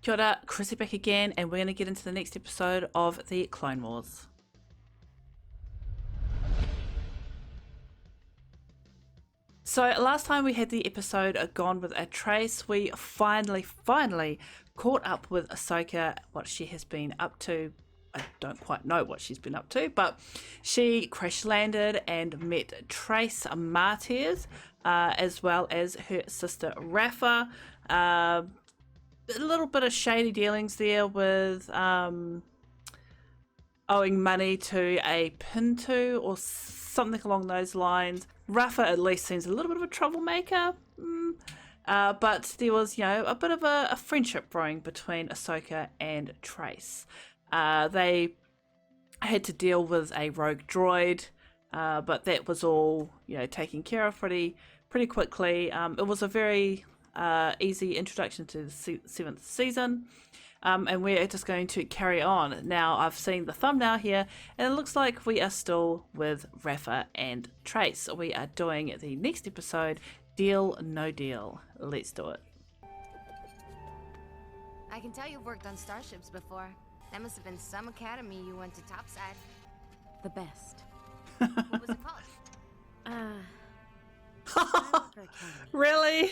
Kia ora, Chrissy back again, and we're going to get into the next episode of the Clone Wars. So last time we had the episode Gone with a Trace, we finally caught up with Ahsoka, what she has been up to. I don't quite know what she's been up to, but she crash landed and met Trace Martyrs, as well as her sister Rafa. A little bit of shady dealings there with owing money to a Pinto or something along those lines. Rafa at least seems a little bit of a troublemaker, but there was, a bit of a friendship growing between Ahsoka and Trace. They had to deal with a rogue droid, but that was all, taken care of pretty quickly. It was a very easy introduction to the 7th season, and we're just going to carry on. Now, I've seen the thumbnail here, and it looks like we are still with Rafa and Trace. We are doing the next episode, Deal No Deal. Let's do it. I can tell you've worked on starships before. That must have been some academy you went to topside. The best. What was it called? Skywalker Academy. Really?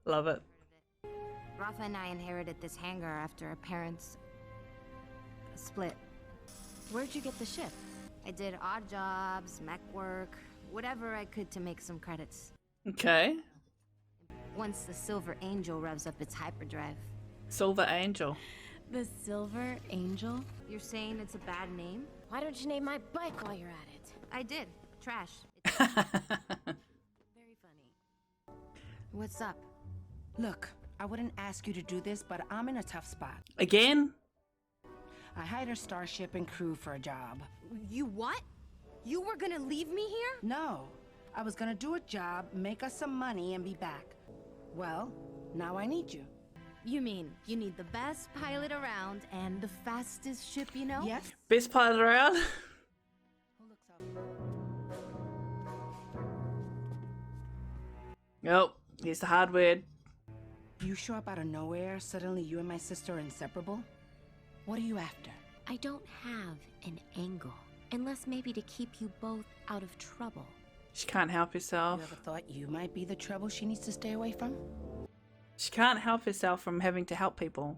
Love it. Rafa and I inherited this hangar after our parents split. Where'd you get the ship? I did odd jobs, mech work, whatever I could to make some credits. Okay. Once the Silver Angel revs up its hyperdrive. Silver Angel. The Silver Angel? You're saying it's a bad name? Why don't you name my bike while you're at it? I did. Trash. Very funny. What's up? Look, I wouldn't ask you to do this, but I'm in a tough spot. Again? I hired a starship and crew for a job. You what? You were gonna leave me here? No, I was gonna do a job, make us some money, and be back. Well, now I need you. You mean you need the best pilot around and the fastest ship you know? Yes? Best pilot around? Who looks out? Nope. Here's the hard word. You show up out of nowhere, suddenly you and my sister are inseparable? What are you after? I don't have an angle. Unless maybe to keep you both out of trouble. She can't help You herself. ever thought you might be the trouble she needs to stay away from? She can't help herself from having to help people.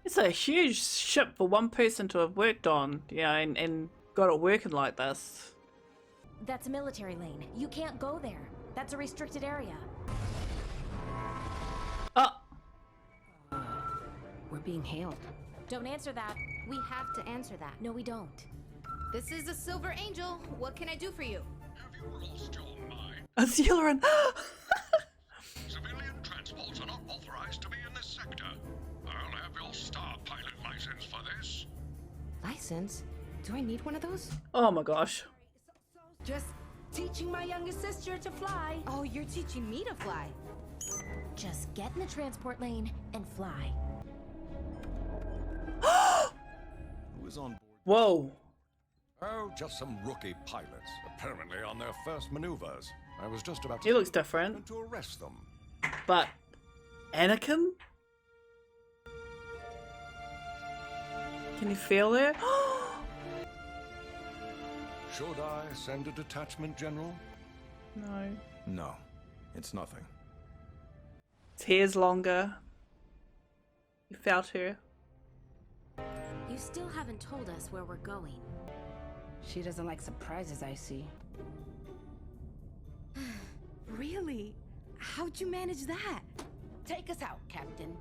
It's a huge ship for one person to have worked on, and got it working like this. That's a military lane. You can't go there. That's a restricted area. Oh, We're being hailed. Don't answer that. We have to answer that. No, we don't. This is the Silver Angel. What can I do for you? Have you lost your mind? a Zealerin. Civilian transports are not authorized to be in this sector. I'll have your star pilot license for this. License? Do I need one of those? Oh my gosh. Just teaching my youngest sister to fly. Oh, you're teaching me to fly. Just get in the transport lane and fly. Who is on board? Whoa. Oh, just some rookie pilots, apparently on their first maneuvers. I was just about He looks different. to arrest them. But Anakin? Can you feel it? Should I send a detachment, General? No. No, it's nothing. His hair's longer. You felt her. You still haven't told us where we're going. She doesn't like surprises, I see. Really? How'd you manage that? Take us out, Captain.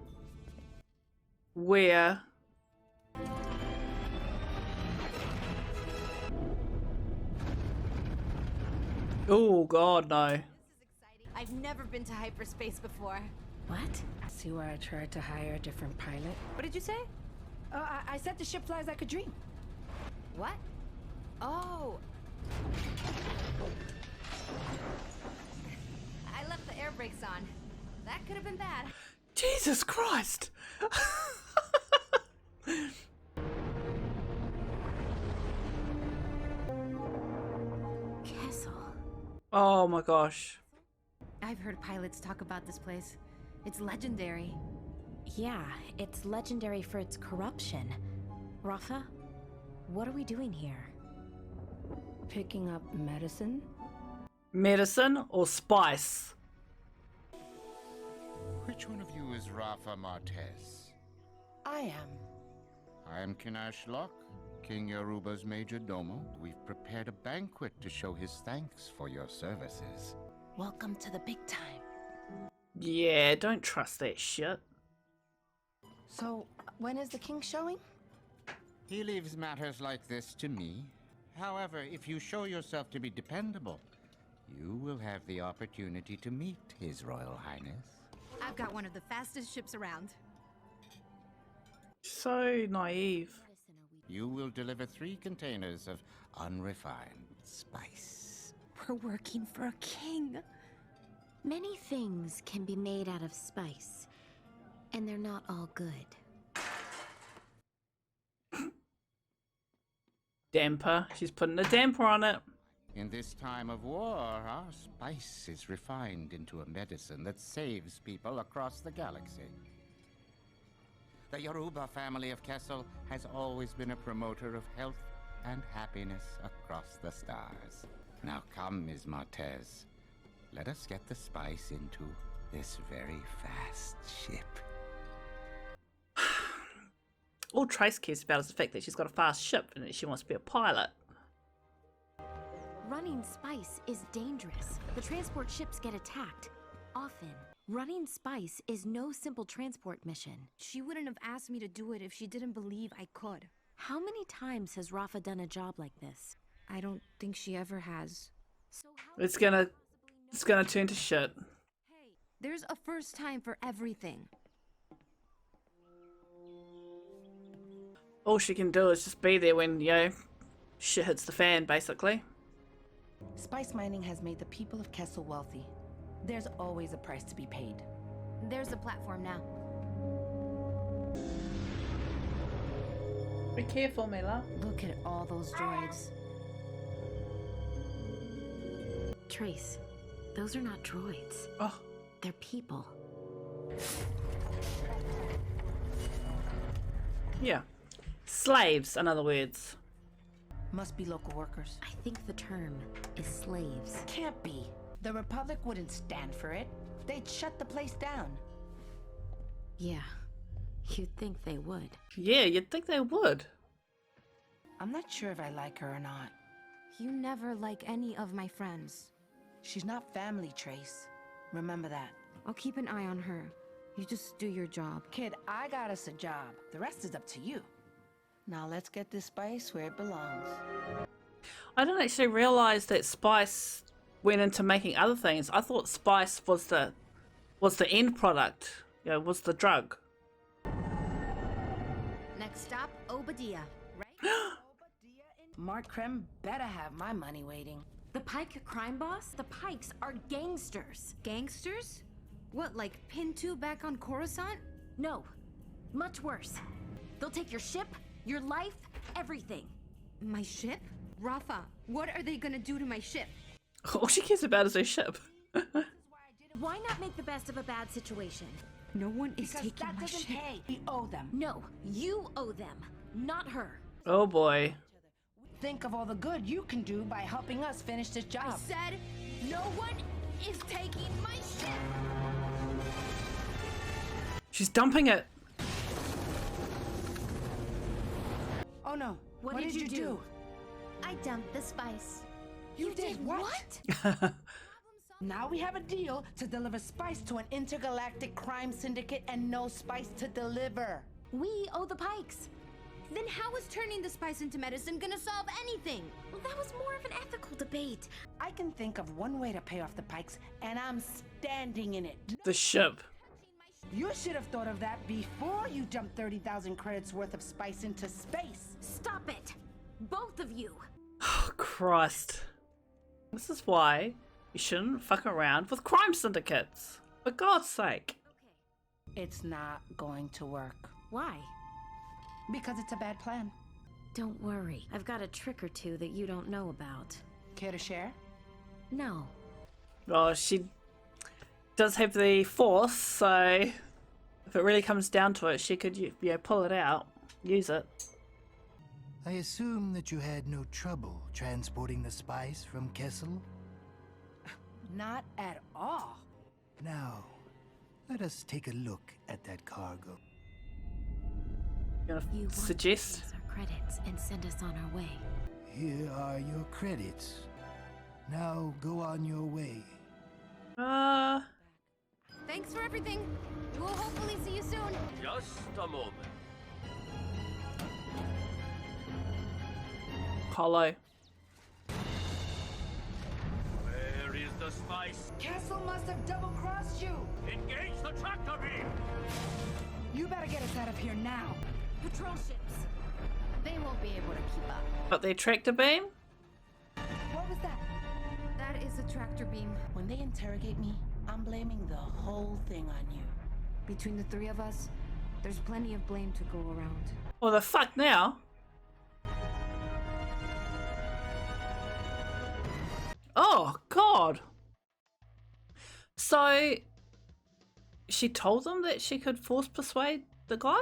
Where? Oh god, no. This is exciting. I've never been to hyperspace before. What? See where I tried to hire a different pilot? What did you say? I said the ship flies like a dream. What? Oh. I left the air brakes on. That could have been bad. Jesus Christ! Kessel. Oh my gosh. I've heard pilots talk about this place. It's legendary. Yeah, it's legendary for its corruption. Rafa, what are we doing here? Picking up medicine? Medicine or spice? Which one of you is Rafa Martez? I am. I am Kinash Locke, King Yoruba's major domo. We've prepared a banquet to show his thanks for your services. Welcome to the big time. Yeah, don't trust that shit. So, when is the king showing? He leaves matters like this to me. However, if you show yourself to be dependable, you will have the opportunity to meet His Royal Highness. I've got one of the fastest ships around. So naive. You will deliver 3 containers of unrefined spice. We're working for a king. Many things can be made out of spice, and they're not all good. Damper. She's putting a damper on it. In this time of war, our spice is refined into a medicine that saves people across the galaxy. The Yoruba family of Kessel has always been a promoter of health and happiness across the stars. Now come, Ms. Martez. Let us get the spice into this very fast ship. All Trace cares about is the fact that she's got a fast ship and that she wants to be a pilot. Running spice is dangerous. The transport ships get attacked. Often. Running spice is no simple transport mission. She wouldn't have asked me to do it if she didn't believe I could. How many times has Rafa done a job like this? I don't think she ever has. So how It's gonna turn to shit. Hey, there's a first time for everything. All she can do is just be there when, you know, shit hits the fan, basically. Spice mining has made the people of Kessel wealthy. There's always a price to be paid. There's a platform now. Be careful, Mila. Look at all those droids. Trace, those are not droids. Oh, They're people. yeah. Slaves, in other words. Must be local workers. I think the term is slaves. Can't be. The Republic wouldn't stand for it. They'd shut the place down. Yeah, you'd think they would. Yeah, you'd think they would. I'm not sure if I like her or not. You never like any of my friends. She's not family, Trace. Remember that. I'll keep an eye on her. You just do your job. Kid, I got us a job. The rest is up to you. Now let's get this spice where it belongs. I didn't actually realize that spice went into making other things. I thought spice was the end product. You know, was the drug. Next stop, Obadiah, right? Mark Krem better have my money waiting. The Pike crime boss? The Pikes are gangsters. Gangsters? What, like Pintu back on Coruscant? No, much worse. They'll take your ship, your life, everything. My ship? Rafa, what are they gonna do to my ship? All she cares about is her ship. Why not make the best of a bad situation? No one is Because taking that my doesn't ship. pay. We owe them. No, you owe them, not her. Oh boy. Think of all the good you can do by helping us finish this I job. said no one is taking my ship! She's dumping it. Oh no. What did you do? I dumped the spice. You did what? Now we have a deal to deliver spice to an intergalactic crime syndicate and no spice to deliver. We owe the Pikes. Then how is turning the spice into medicine gonna solve anything? Well, that was more of an ethical debate. I can think of one way to pay off the Pikes, and I'm standing in it. The ship. You should have thought of that before you jumped 30,000 credits worth of spice into space. Stop it! Both of you! Oh, Christ. This is why you shouldn't fuck around with crime syndicates. For God's sake. It's not going to work. Why? Because it's a bad plan. Don't worry. I've got a trick or two that you don't know about. Care to share? No. Well, she does have the force, so if it really comes down to it, she could pull it out, use it. I assume that you had no trouble transporting the spice from Kessel? Not at all. Now, let us take a look at that cargo. You You gonna want suggest? to use our credits and send us on our way. Here are your credits. Now go on your way. Thanks for everything. We'll hopefully see you soon. Just a moment. Hollow. Where is the spice? Castle must have double-crossed you. Engage the tractor beam! You better get us out of here now. Patrol ships. They won't be able to keep up. But the tractor beam? What was that? That is a tractor beam. When they interrogate me, I'm blaming the whole thing on you. Between the three of us, there's plenty of blame to go around. Well, the fuck now? Oh, God. So, she told them that she could force persuade the guy?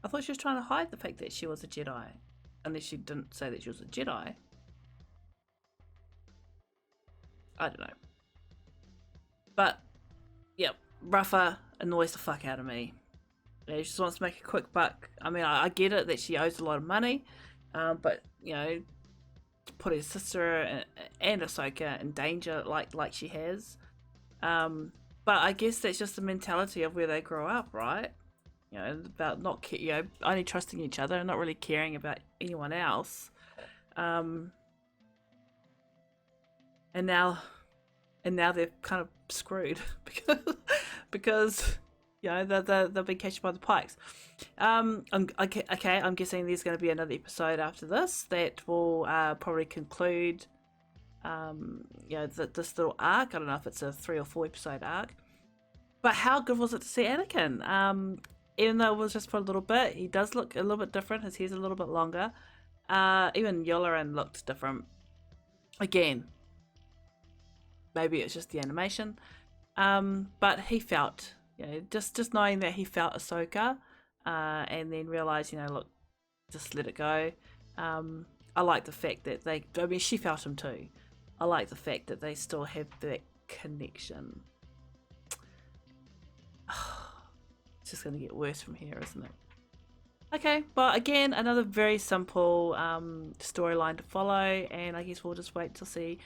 I thought she was trying to hide the fact that she was a Jedi. Unless she didn't say that she was a Jedi. I don't know. But, yep, Rafa annoys the fuck out of me. Yeah, she just wants to make a quick buck. I mean, I get it that she owes a lot of money, but, you know, to put her sister and Ahsoka in danger like she has. But I guess that's just the mentality of where they grow up, right? You know, about not only trusting each other and not really caring about anyone else. And now they're kind of screwed because you know they've been catched by the pikes. I'm guessing there's going to be another episode after this that will probably conclude this little arc. I don't know if it's a 3 or 4 episode arc, but how good was it to see Anakin? Even though it was just for a little bit, he does look a little bit different. His hair's a little bit longer. Even Yularen looked different. Again, maybe it's just the animation. But he felt, just knowing that he felt Ahsoka, and then realised, look, just let it go. I like the fact that she felt him too. I like the fact that they still have that connection. It's just going to get worse from here, isn't it? Okay, but again, another very simple storyline to follow, and I guess we'll just wait to see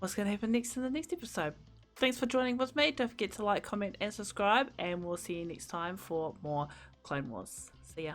what's going to happen next in the next episode. Thanks for joining with me. Don't forget to like, comment, and subscribe, and we'll see you next time for more Clone Wars. See ya.